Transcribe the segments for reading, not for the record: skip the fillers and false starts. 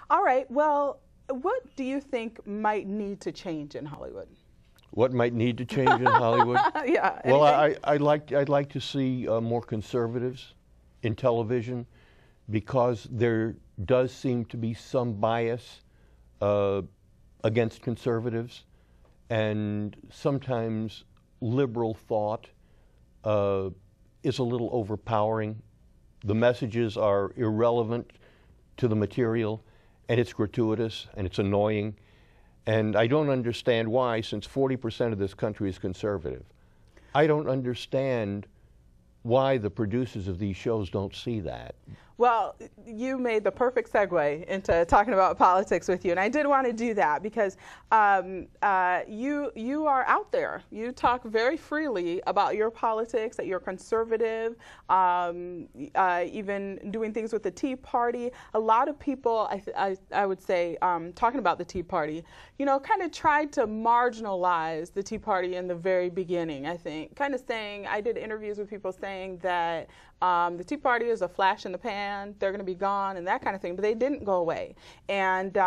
All right. Well, what do you think might need to change in Hollywood? What might need to change in Hollywood? Yeah. Well, anything? I'd like to see more conservatives in television, because there does seem to be some bias against conservatives, and sometimes liberal thought is a little overpowering. The messages are irrelevant to the material, and it's gratuitous, and it's annoying. And I don't understand why, since 40% of this country is conservative. I don't understand why the producers of these shows don't see that. Well, you made the perfect segue into talking about politics with you, and I did want to do that because you are out there. You talk very freely about your politics, that you're conservative, even doing things with the Tea Party. A lot of people, I would say, talking about the Tea Party, you know, kind of tried to marginalize the Tea Party in the very beginning, I think. Kind of saying, I did interviews with people saying that the Tea Party is a flash in the pan, they're going to be gone, and that kind of thing, but they didn't go away. And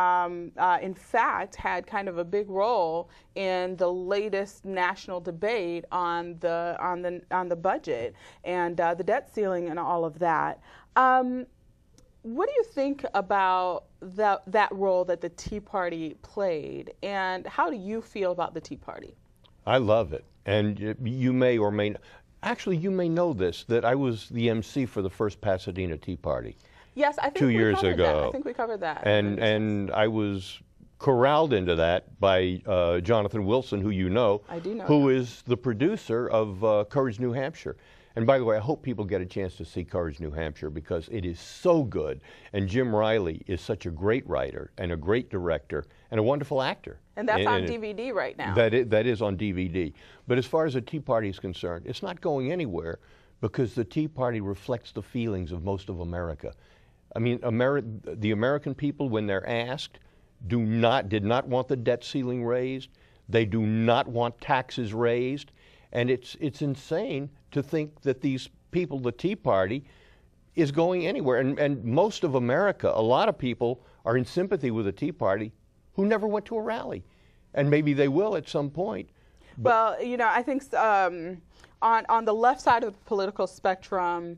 in fact, had kind of a big role in the latest national debate on the budget and the debt ceiling and all of that. What do you think about that role that the Tea Party played, and how do you feel about the Tea Party? I love it, and you may or may not. Actually, you may know this, that I was the MC for the first Pasadena Tea Party. Yes, I think 2 years ago. That. I think we covered that. And I was corralled into that by Jonathan Wilson, who you know, I do know who is the producer of Courage, New Hampshire. And by the way, I hope people get a chance to see Courage, New Hampshire, because it is so good. And Jim Riley is such a great writer and a great director and a wonderful actor. And that's on DVD right now. That is on DVD. But as far as the Tea Party is concerned, it's not going anywhere, because the Tea Party reflects the feelings of most of America. I mean, the American people, when they're asked, did not want the debt ceiling raised. They do not want taxes raised. And it's insane to think that these people, the Tea Party, is going anywhere. And most of America, a lot of people are in sympathy with the Tea Party who never went to a rally. And maybe they will at some point. Well, you know, I think on the left side of the political spectrum,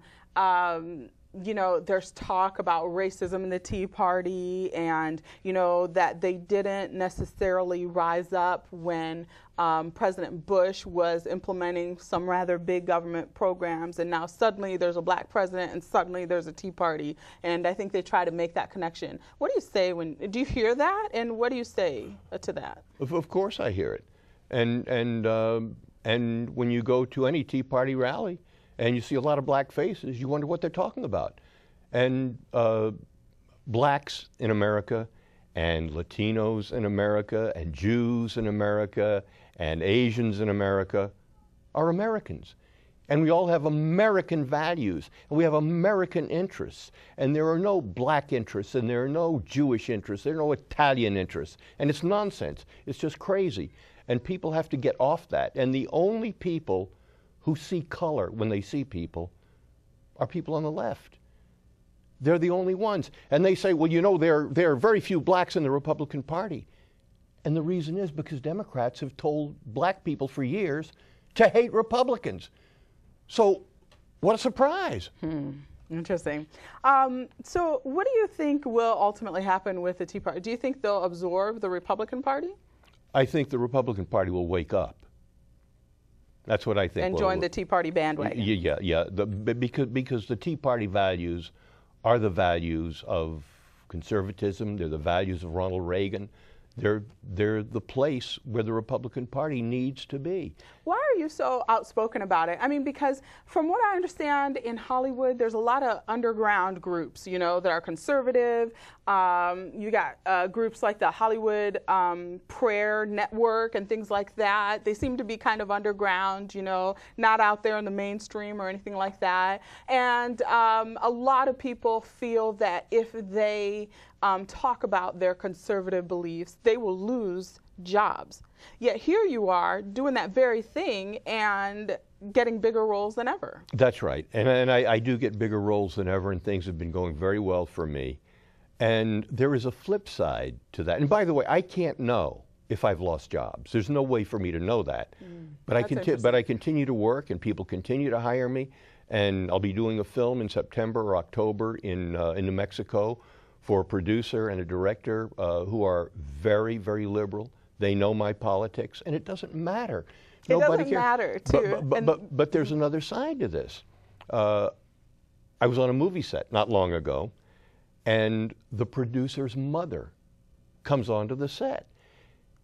you know, there's talk about racism in the Tea Party, and, you know, that they didn't necessarily rise up when President Bush was implementing some rather big government programs, and now suddenly there's a black president and suddenly there's a Tea Party, and I think they try to make that connection. What do you say do you hear that, and what do you say to that? Of course I hear it. And when you go to any Tea Party rally and you see a lot of black faces, you wonder what they're talking about. And blacks in America, and Latinos in America, and Jews in America, and Asians in America are Americans. And we all have American values, and we have American interests. And there are no black interests, and there are no Jewish interests, there are no Italian interests. And it's nonsense. It's just crazy. And people have to get off that. And the only people who see color when they see people are people on the left. They're the only ones. And they say, well, you know, there are very few blacks in the Republican Party. And the reason is because Democrats have told black people for years to hate Republicans. So what a surprise. Interesting. So what do you think will ultimately happen with the Tea Party? Do you think they'll absorb the Republican Party? I think the Republican Party will wake up. That's what I think. And join the Tea Party bandwagon. Yeah. Because the Tea Party values are the values of conservatism. They're the values of Ronald Reagan. They're the place where the Republican Party needs to be. Why are you so outspoken about it? I mean, because from what I understand, in Hollywood, there's a lot of underground groups, you know, that are conservative. You got groups like the Hollywood Prayer Network and things like that. They seem to be kind of underground, you know, not out there in the mainstream or anything like that. And a lot of people feel that if they talk about their conservative beliefs, they will lose jobs. Yet here you are doing that very thing and getting bigger roles than ever. That's right. And I do get bigger roles than ever, and things have been going very well for me. And there is a flip side to that. And by the way, I can't know if I've lost jobs. There's no way for me to know that. But I continue to work, and people continue to hire me. And I'll be doing a film in September or October in New Mexico for a producer and a director who are very, very liberal. They know my politics, and it doesn't matter. Nobody doesn't matter, too. But there's another side to this. I was on a movie set not long ago, and the producer's mother comes onto the set.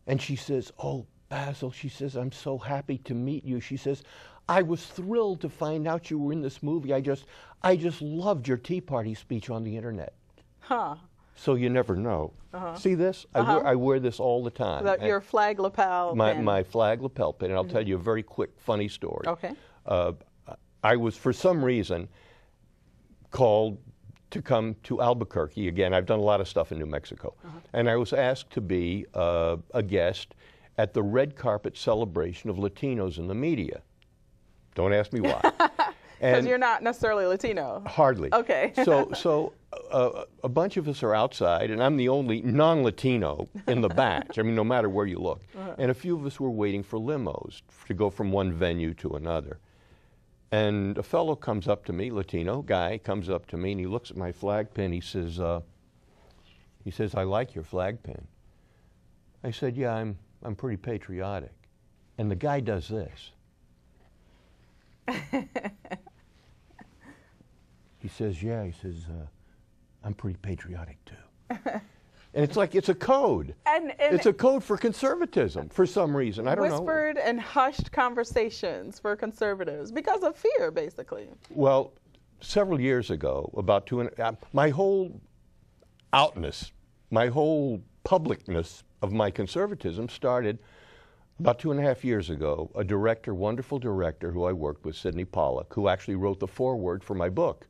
And she says, "Oh, Basil," she says, "I'm so happy to meet you." She says, "I was thrilled to find out you were in this movie. I just loved your Tea Party speech on the internet." Huh. So you never know. See this? I wear this all the time. Your flag lapel pin. My flag lapel pin. And I'll tell you a very quick, funny story. Okay. I was, for some reason, called to come to Albuquerque. Again, I've done a lot of stuff in New Mexico. And I was asked to be a guest at the red carpet celebration of Latinos in the media. Don't ask me why. Because you're not necessarily Latino. Hardly. Okay. So a bunch of us are outside, and I'm the only non-Latino in the batch. I mean, no matter where you look. And a few of us were waiting for limos to go from one venue to another. And a fellow comes up to me, Latino guy, comes up to me, and he looks at my flag pin. He says, "I like your flag pin." I said, "Yeah, I'm pretty patriotic." And the guy does this. He says, "Yeah," he says, "I'm pretty patriotic too." And it's like, it's a code. And it's a code for conservatism for some reason. I don't know. Whispered and hushed conversations for conservatives because of fear, basically. Well, several years ago, my whole outness, my whole publicness of my conservatism started about 2.5 years ago. A director, wonderful director who I worked with, Sidney Pollack, who actually wrote the foreword for my book.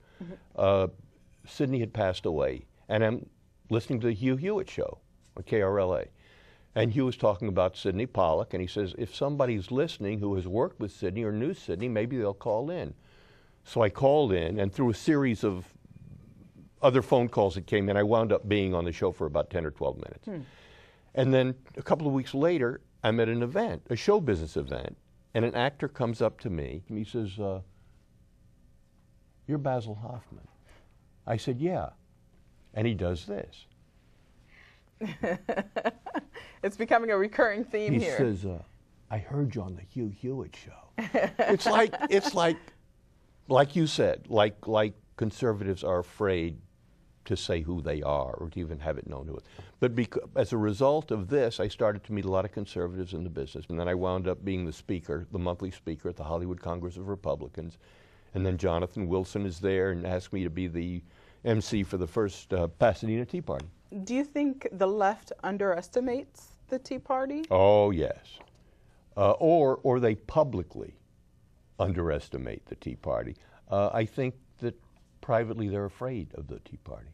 Sidney had passed away, and I'm listening to the Hugh Hewitt show on KRLA. And Hugh was talking about Sidney Pollack, and he says, if somebody's listening who has worked with Sidney or knew Sidney, maybe they'll call in. So I called in, and through a series of other phone calls that came in, I wound up being on the show for about 10 or 12 minutes. And then a couple of weeks later, I'm at an event, a show business event, and an actor comes up to me, and he says, "You're Basil Hoffman." I said, "Yeah." And he does this. It's becoming a recurring theme here. He says, "I heard you on the Hugh Hewitt show." It's like you said, like conservatives are afraid to say who they are or to even have it known who it is. But as a result of this, I started to meet a lot of conservatives in the business. And then I wound up being the speaker, the monthly speaker at the Hollywood Congress of Republicans. And then Jonathan Wilson is there and asked me to be the MC for the first Pasadena Tea Party. Do you think the left underestimates the Tea Party? Oh, yes. Or they publicly underestimate the Tea Party. I think that privately they're afraid of the Tea Party.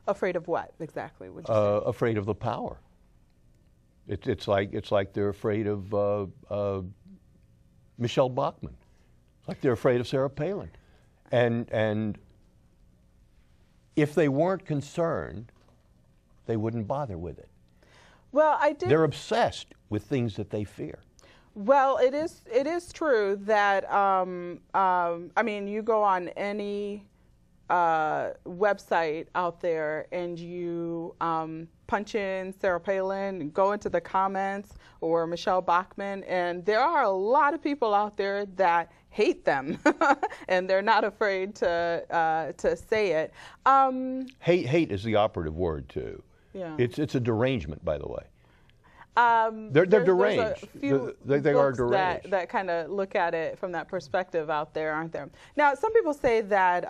Afraid of what exactly? Would you say? Afraid of the power. It's like they're afraid of Michelle Bachmann. It's like they're afraid of Sarah Palin. And if they weren't concerned, they wouldn't bother with it. Well, They're obsessed with things that they fear. Well, it is true that I mean, you go on any website out there and you punch in Sarah Palin, go into the comments, or Michelle Bachmann, and there are a lot of people out there that hate them, and they're not afraid to say it. Hate is the operative word too. Yeah. It's a derangement, by the way. They're deranged. They are deranged. That kind of look at it from that perspective out there, aren't there? Now, some people say that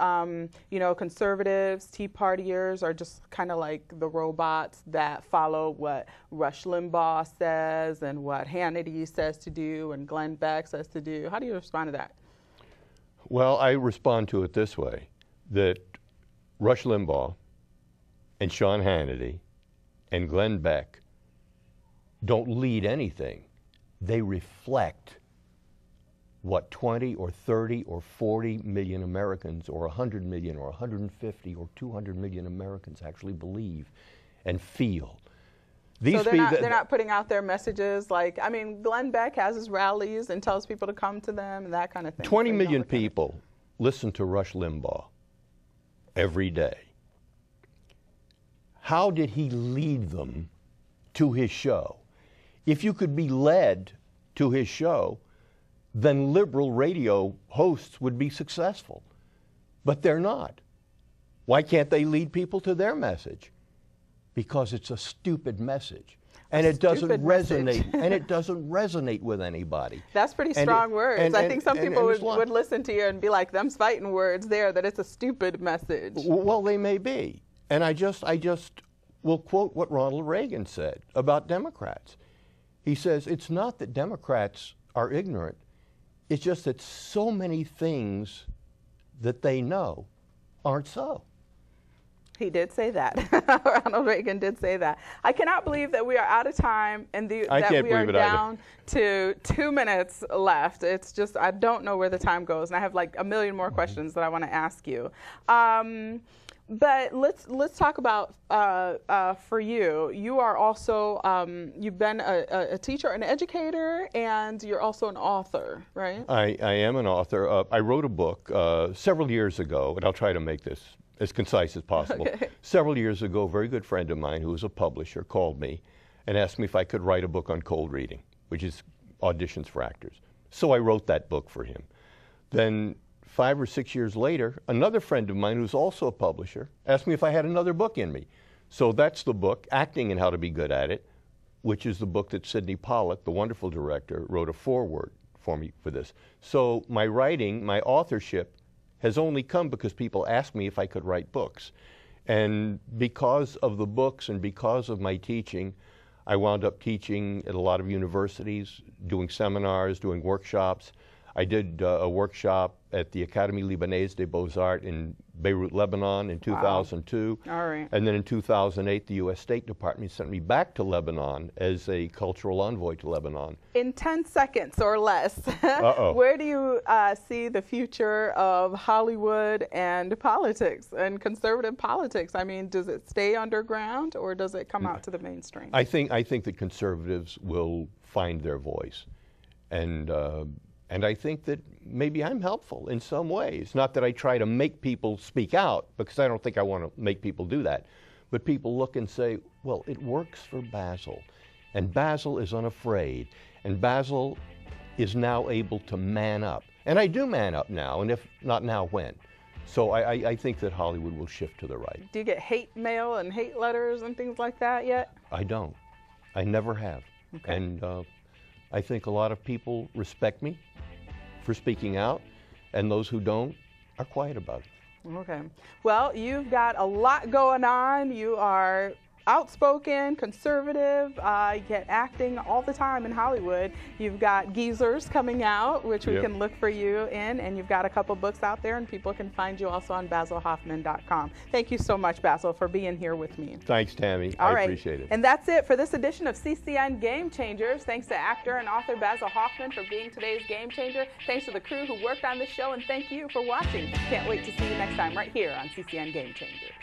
you know, conservatives, Tea Partiers are just kind of like the robots that follow what Rush Limbaugh says and what Hannity says to do and Glenn Beck says to do. How do you respond to that? Well, I respond to it this way: that Rush Limbaugh and Sean Hannity and Glenn Beck don't lead anything. They reflect what 20 or 30 or 40 million Americans or 100 million or 150 or 200 million Americans actually believe and feel. So they're not putting out their messages like, I mean, Glenn Beck has his rallies and tells people to come to them and that kind of thing. 20 million people listen to Rush Limbaugh every day. How did he lead them to his show? If you could be led to his show, then liberal radio hosts would be successful. But they're not. Why can't they lead people to their message? Because it's a stupid message. And it doesn't resonate. And it doesn't resonate with anybody. That's pretty strong words. I think some people would listen to you and be like, them's fighting words there, that it's a stupid message. Well, they may be. And I just will quote what Ronald Reagan said about Democrats. He says, it's not that Democrats are ignorant. It's just that so many things that they know aren't so. He did say that. Ronald Reagan did say that. I cannot believe that we are out of time and that we are down to 2 minutes left. It's just, I don't know where the time goes, and I have like a million more questions that I want to ask you. But let's talk about for you. You are also you've been a teacher, an educator, and you're also an author, right? I am an author. I wrote a book several years ago, and I'll try to make this as concise as possible. Okay. Several years ago, a very good friend of mine who was a publisher called me and asked me if I could write a book on cold reading, which is auditions for actors. So I wrote that book for him. Then 5 or 6 years later, another friend of mine who's also a publisher asked me if I had another book in me. So that's the book, Acting and How to Be Good at It, which is the book that Sidney Pollack, the wonderful director, wrote a foreword for me for this. So my writing, my authorship, has only come because people asked me if I could write books. And because of the books and because of my teaching, I wound up teaching at a lot of universities, doing seminars, doing workshops. I did a workshop at the Académie Libanaise des Beaux-Arts in Beirut, Lebanon in 2002. Wow. All right. And then in 2008, the U.S. State Department sent me back to Lebanon as a cultural envoy to Lebanon. In 10 seconds or less, where do you see the future of Hollywood and politics and conservative politics? I mean, does it stay underground or does it come out to the mainstream? I think that conservatives will find their voice. And I think that maybe I'm helpful in some ways. Not that I try to make people speak out, because I don't think I want to make people do that. But people look and say, well, it works for Basil. And Basil is unafraid. And Basil is now able to man up. And I do man up now, and if not now, when? So I think that Hollywood will shift to the right. Do you get hate mail and hate letters and things like that yet? I don't. I never have. Okay. And I think a lot of people respect me for speaking out, and those who don't are quiet about it. Okay. Well, you've got a lot going on. You are outspoken, conservative, you get acting all the time in Hollywood. You've got Geezers coming out, which we can look for you in, and you've got a couple books out there, and people can find you also on basilhoffman.com. Thank you so much, Basil, for being here with me. Thanks, Tammy. I appreciate it. And that's it for this edition of CCN Game Changers. Thanks to actor and author Basil Hoffman for being today's Game Changer. Thanks to the crew who worked on this show, and thank you for watching. Can't wait to see you next time right here on CCN Game Changers.